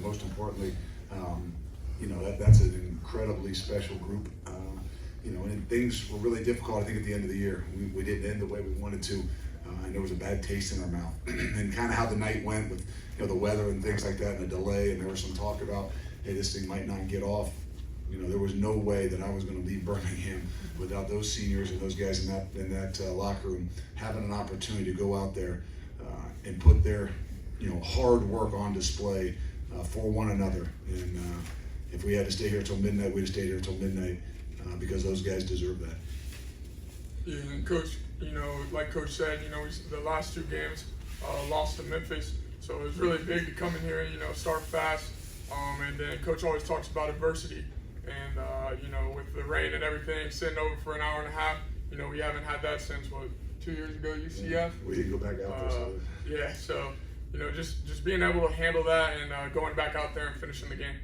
most importantly, that's an incredibly special group. And things were really difficult, I think, at the end of the year. We didn't end the way we wanted to, and there was a bad taste in our mouth. And kind of how the night went with, the weather and things like that, and a delay, and there was some talk about, hey, this thing might not get off. There was no way that I was going to leave Birmingham without those seniors and those guys in that locker room having an opportunity to go out there and put their, hard work on display for one another. And if we had to stay here till midnight, we'd have stayed here till midnight because those guys deserve that. Yeah, and Coach, like Coach said, the last 2 games lost to Memphis, so it was really big to come in here and, start fast. And then Coach always talks about adversity. And, with the rain and everything, sitting over for an hour and a half, we haven't had that since, 2 years ago, UCF? Yeah, we didn't go back out there. Yeah, so, just being able to handle that and going back out there and finishing the game.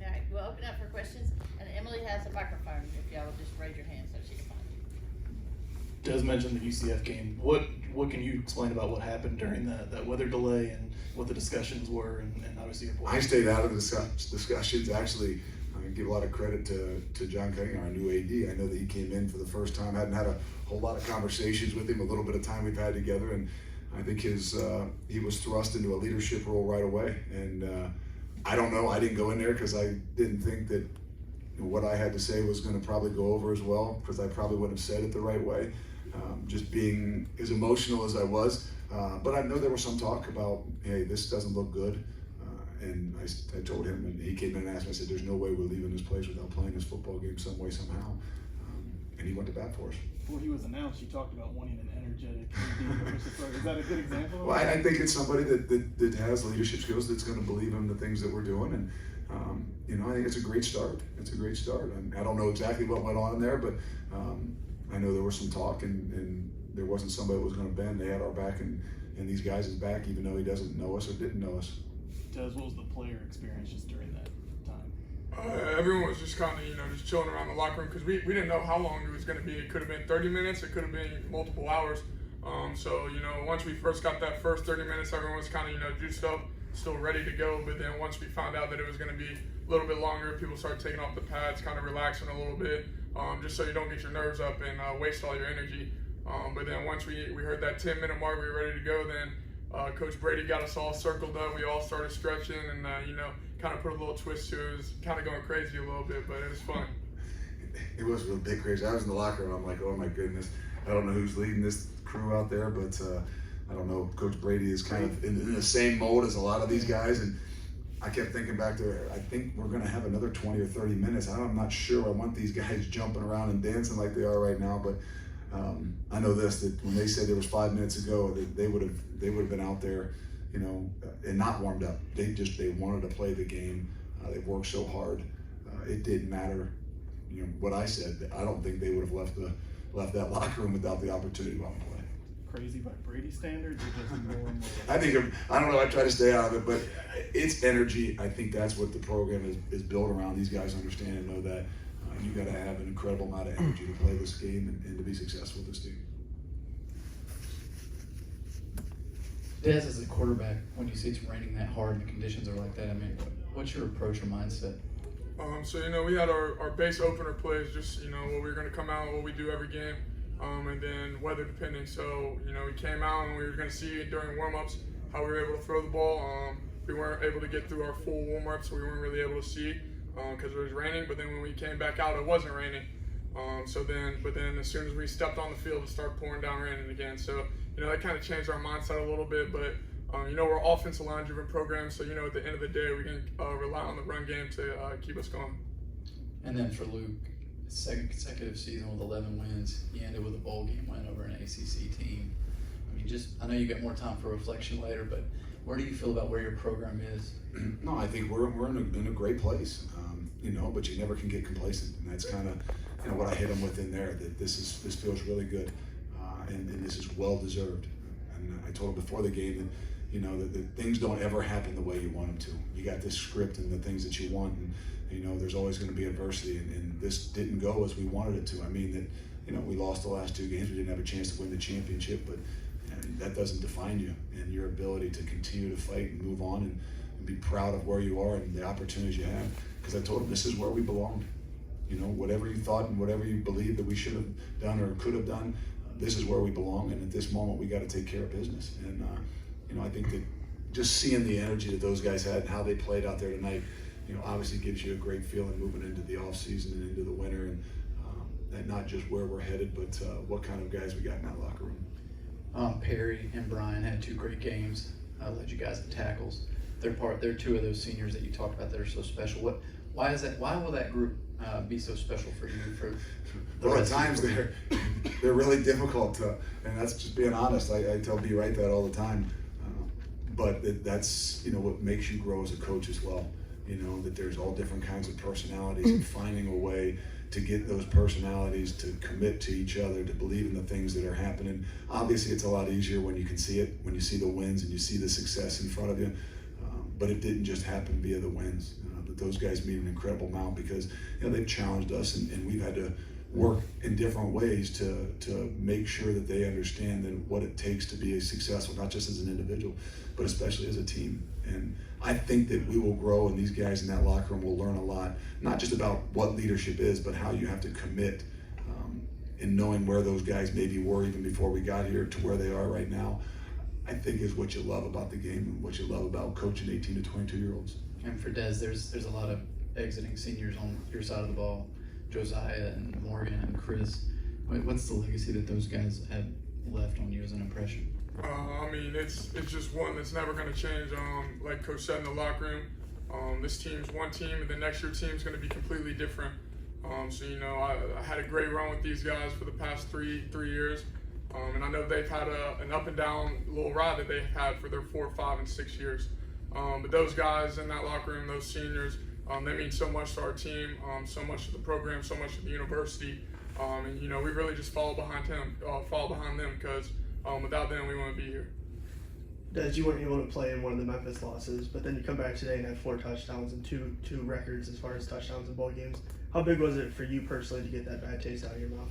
All right, we'll open up for questions. And Emily has a microphone, if y'all would just raise your hand so she can find you. Des mentioned the UCF game. What can you explain about what happened during that weather delay and what the discussions were and obviously your point? I stayed out of the discussions. Actually, I give a lot of credit to John Cunningham, our new AD. I know that he came in for the first time. Hadn't had a whole lot of conversations with him, a little bit of time we've had together, and I think he was thrust into a leadership role right away. And I don't know, I didn't go in there because I didn't think that what I had to say was going to probably go over as well, because I probably wouldn't have said it the right way. Just being as emotional as I was. But I know there was some talk about, hey, this doesn't look good. And I told him, and he came in and asked me, I said, there's no way we're leaving this place without playing this football game some way, somehow. And he went to bat for us. Before he was announced, you talked about wanting an energetic AD. Is that a good example? Well, I think it's somebody that has leadership skills that's going to believe in the things that we're doing. And, I think it's a great start. It's a great start. And I don't know exactly what went on in there, but I know there was some talk, and there wasn't somebody that was going to bend. They had our back and these guys' back, even though he doesn't know us or didn't know us. Des, what was the player experience just during that time? Everyone was just kind of, just chilling around the locker room because we didn't know how long it was going to be. It could have been 30 minutes. It could have been multiple hours. So, once we first got that first 30 minutes, everyone was kind of, juiced up, still ready to go. But then once we found out that it was going to be a little bit longer, people started taking off the pads, kind of relaxing a little bit, just so you don't get your nerves up and waste all your energy. But then once we heard that 10-minute mark, we were ready to go, then Coach Brady got us all circled up. We all started stretching and, kind of put a little twist to it. It was kind of going crazy a little bit, but it was fun. It was a real big crazy. I was in the locker room. I'm like, oh my goodness. I don't know who's leading this crew out there, but I don't know. Coach Brady is kind of in the same mode as a lot of these guys. And I kept thinking back to, I think we're going to have another 20 or 30 minutes. I'm not sure I want these guys jumping around and dancing like they are right now, but I know this, that when they said there was 5 minutes ago, they would have been out there, and not warmed up. They wanted to play the game. They worked so hard. It didn't matter, what I said. I don't think they would have left that locker room without the opportunity to go out and play. Crazy by Brady standards, or just more and more? I don't know. I try to stay out of it, but it's energy. I think that's what the program is built around. These guys understand and know that. You got to have an incredible amount of energy to play this game and to be successful with this team. Des, as a quarterback, when you see it's raining that hard and the conditions are like that, what's your approach or mindset? So, we had our base opener plays, just, what we were going to come out and what we do every game, and then weather depending. So, we came out and we were going to see during warm-ups how we were able to throw the ball. We weren't able to get through our full warm-up, so we weren't really able to see because it was raining. But then when we came back out, it wasn't raining. But then as soon as we stepped on the field, it started pouring down raining again. So, that kind of changed our mindset a little bit. But, we're an offensive line-driven program, so, at the end of the day, we can rely on the run game to keep us going. And then for Luke, second consecutive season with 11 wins. He ended with a bowl game win over an ACC team. I know you got more time for reflection later, but where do you feel about where your program is? No, I think we're in a great place, but you never can get complacent, and that's kind of what I hit him with in there. That this feels really good, and this is well deserved. And I told him before the game that that things don't ever happen the way you want them to. You got this script and the things that you want, and there's always going to be adversity, and this didn't go as we wanted it to. We lost the last 2 games. We didn't have a chance to win the championship, but that doesn't define you and your ability to continue to fight and move on. be proud of where you are and the opportunities you have. Because I told them this is where we belong. You know, whatever you thought and whatever you believed that we should have done or could have done, this is where we belong. And at this moment, we got to take care of business. And you know, I think that just seeing the energy that those guys had and how they played out there tonight, you know, obviously gives you a great feeling moving into the off season and into the winter, and that not just where we're headed, but what kind of guys we got in that locker room. Perry and Brian had 2 great games. Led you guys in tackles. They're 2 of those seniors that you talked about that are so special. Why is that? Why will that group be so special for you? For the Well, at rest of times your they're really difficult to, and that's just being honest. I tell B Wright that all the time. But that's, you know, what makes you grow as a coach as well. You know, that there's all different kinds of personalities, and finding a way to get those personalities to commit to each other, to believe in the things that are happening. Obviously, it's a lot easier when you can see it, when you see the wins and you see the success in front of you. But it didn't just happen via the wins. That those guys mean an incredible amount because, you know, they've challenged us, and we've had to work in different ways to make sure that they understand that what it takes to be successful, not just as an individual, but especially as a team. And I think that we will grow, and these guys in that locker room will learn a lot, not just about what leadership is, but how you have to commit in knowing where those guys maybe were even before we got here to where they are right now. I think is what you love about the game and what you love about coaching 18 to 22-year-olds. And for Des, there's a lot of exiting seniors on your side of the ball. Josiah and Morgan and Chris. What's the legacy that those guys have left on you as an impression? I mean, it's just one that's never going to change. Like Coach said in the locker room, this team's one team, and the next year team's going to be completely different. So, you know, I had a great run with these guys for the past three years. And I know they've had an up and down little ride that they've had for their 4, 5, and 6 years. But those guys in that locker room, those seniors, they mean so much to our team, so much to the program, so much to the university. And, you know, we really just follow behind them because without them, we wouldn't be here. Des, you weren't able to play in one of the Memphis losses, but then you come back today and have 4 touchdowns and two records as far as touchdowns in bowl games. How big was it for you personally to get that bad taste out of your mouth?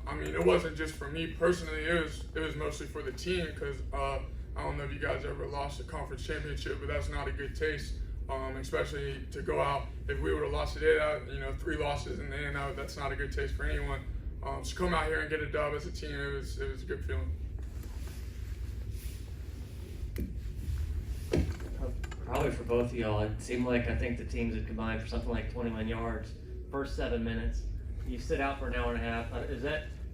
I mean, it wasn't just for me personally. It was mostly for the team because I don't know if you guys ever lost a conference championship, but that's not a good taste. Especially to go out. If we would have lost today, you know, 3 losses in the end, that's not a good taste for anyone. So come out here and get a dub as a team, it was a good feeling. Probably for both of y'all. It seemed like I think the teams had combined for something like 21 yards first 7 minutes. You sit out for an hour and a half.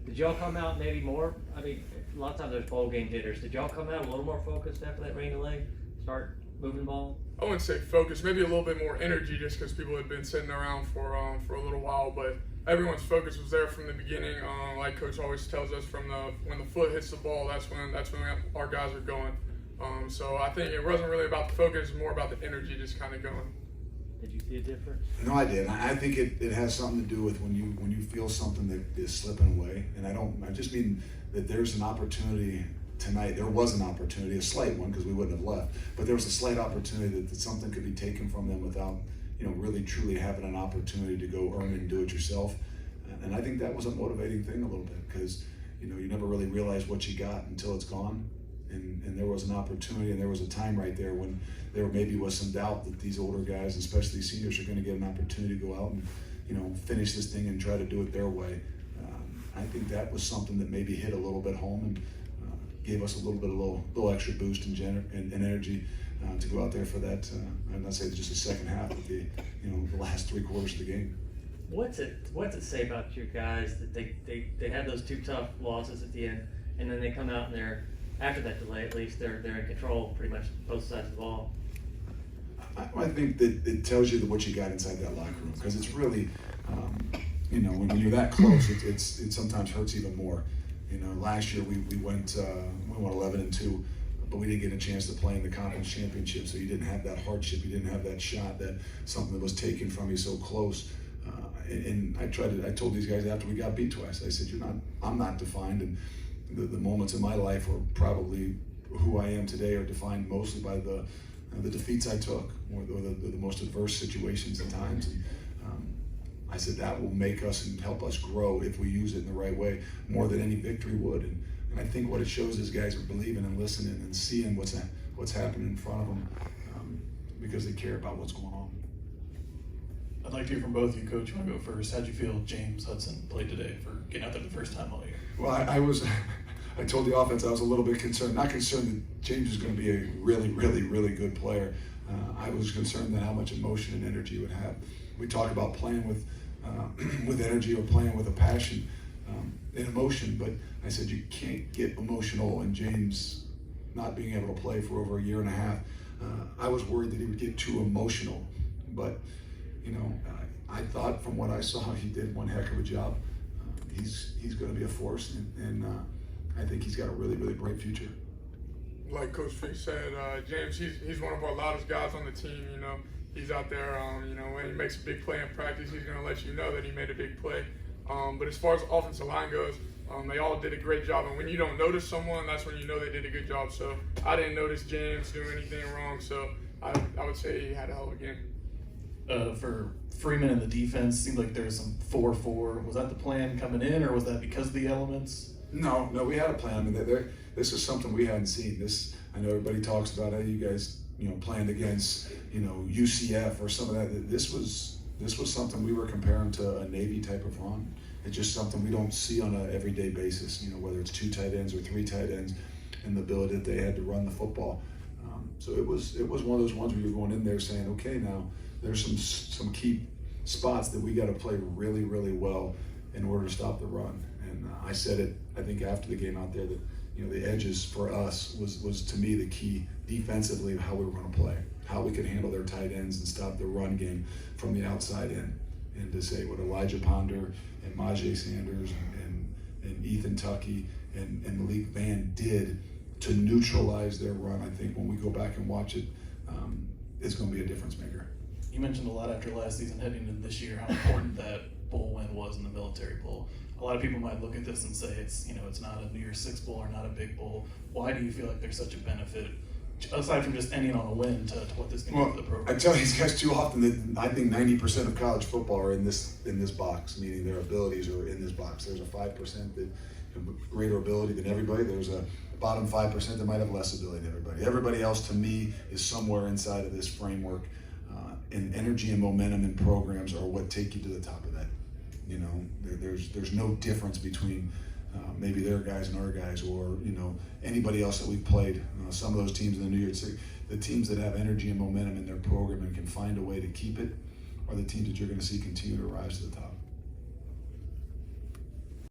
Did y'all come out maybe more? I mean, a lot of times there's bowl game jitters. Did y'all come out a little more focused after that rain delay? Start moving the ball? I wouldn't say focus, maybe a little bit more energy just because people had been sitting around for a little while, but everyone's focus was there from the beginning. Like Coach always tells us, when the foot hits the ball, that's when our guys are going. So I think it wasn't really about the focus, more about the energy just kind of going. Did you see a difference? No, I did. I think it has something to do with when you feel something that is slipping away, and I just mean that there's an opportunity. Tonight there was an opportunity, a slight one because we wouldn't have left, but there was a slight opportunity that something could be taken from them without, you know, really truly having an opportunity to go earn it and do it yourself. And I think that was a motivating thing a little bit because, you know, you never really realize what you got until it's gone. And there was an opportunity and there was a time right there when there maybe was some doubt that these older guys, especially seniors, are going to get an opportunity to go out and, you know, finish this thing and try to do it their way. I think that was something that maybe hit a little bit home and gave us a little extra boost and energy to go out there for that. I'm not saying just the second half, but the last 3 quarters of the game. What's it say about your guys that they had those 2 tough losses at the end, and then they come out and they're, after that delay at least, they're in control pretty much both sides of the ball? I think that it tells you what you got inside that locker room because it's really, when you're that close, it sometimes hurts even more. You know, last year we went 11-2, but we didn't get a chance to play in the conference championship. So you didn't have that hardship, you didn't have that shot, that something that was taken from you so close. And I told these guys after we got beat twice, I said, I'm not defined, and the moments in my life were probably who I am today are defined mostly by the defeats I took, or the most adverse situations and times. And I said that will make us and help us grow if we use it in the right way more than any victory would. And I think what it shows is guys are believing and listening and seeing what's happening in front of them. because they care about what's going on. I'd like to hear from both of you, Coach. You want to go first? How'd you feel James Hudson played today for getting out there the first time all year? Well, I was, I told the offense I was a little bit concerned. Not concerned that James is going to be a really, really, really good player. I was concerned that how much emotion and energy he would have. We talk about playing with energy or playing with a passion and emotion, but I said you can't get emotional, and James not being able to play for over a year and a half, I was worried that he would get too emotional. But you know, I thought from what I saw, he did one heck of a job. He's going to be a force, and I think he's got a really, really bright future. Like Coach Fick said, James, he's one of our loudest guys on the team. You know, he's out there. You know, when he makes a big play in practice, he's going to let you know that he made a big play. But as far as the offensive line goes, they all did a great job. And when you don't notice someone, that's when you know they did a good job. So I didn't notice James doing anything wrong. So I would say he had a hell of a game. For Freeman and the defense, seemed like there was some 4-4. Was that the plan coming in, or was that because of the elements? No, we had a plan. I mean, this is something we hadn't seen. I know everybody talks about how you guys, planned against, UCF or some of that. This was something we were comparing to a Navy type of run. It's just something we don't see on an everyday basis. Whether it's 2 tight ends or 3 tight ends, and the ability that they had to run the football. So it was one of those ones where you're going in there saying, okay, now there's some key spots that we got to play really, really well in order to stop the run. And I said it, I think, after the game out there that the edges for us was to me the key defensively of how we were going to play, how we could handle their tight ends and stop the run game from the outside in. And to say what Elijah Ponder and Majay Sanders and Ethan Tuckey and Malik Van did to neutralize their run, I think when we go back and watch it, it's going to be a difference maker. You mentioned a lot after last season heading into this year how important that bowl win was in the military bowl. A lot of people might look at this and say it's not a New Year's Six bowl or not a big bowl. Why do you feel like there's such a benefit, aside from just ending on a win, to what this can do for the program? I tell these guys too often that I think 90% of college football are in this box, meaning their abilities are in this box. There's a 5% that have greater ability than everybody. There's a bottom 5% that might have less ability than everybody. Everybody else, to me, is somewhere inside of this framework. And energy and momentum in programs are what take you to the top of that. There's no difference between maybe their guys and our guys, or anybody else that we've played. Some of those teams in the New Year's Six, the teams that have energy and momentum in their program and can find a way to keep it, are the teams that you're going to see continue to rise to the top.